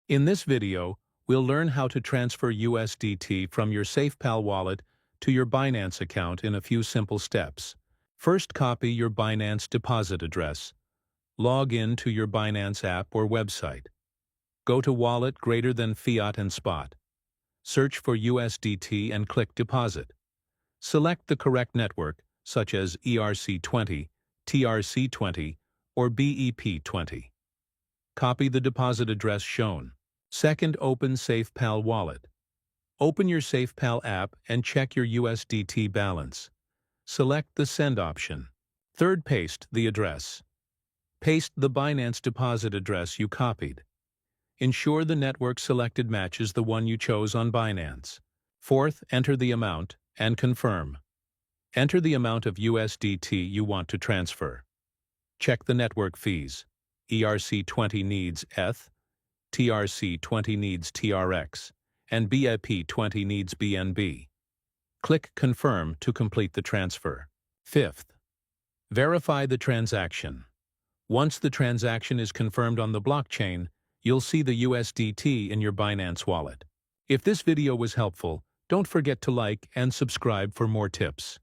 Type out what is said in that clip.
In this video, we'll learn how to transfer USDT from your SafePal wallet to your Binance account in a few simple steps. First, copy your Binance deposit address. Log in to your Binance app or website. Go to Wallet greater than Fiat and Spot. Search for USDT and click Deposit. Select the correct network, such as ERC20, TRC20, or BEP20. Copy the deposit address shown. Second, open SafePal wallet. Open your SafePal app and check your USDT balance. Select the Send option. Third, paste the address. Paste the Binance deposit address you copied. Ensure the network selected matches the one you chose on Binance. Fourth, enter the amount and confirm. Enter the amount of USDT you want to transfer. Check the network fees. ERC20 needs ETH, TRC20 needs TRX, and BEP20 needs BNB. Click Confirm to complete the transfer. Fifth, verify the transaction. Once the transaction is confirmed on the blockchain, you'll see the USDT in your Binance wallet. If this video was helpful, don't forget to like and subscribe for more tips.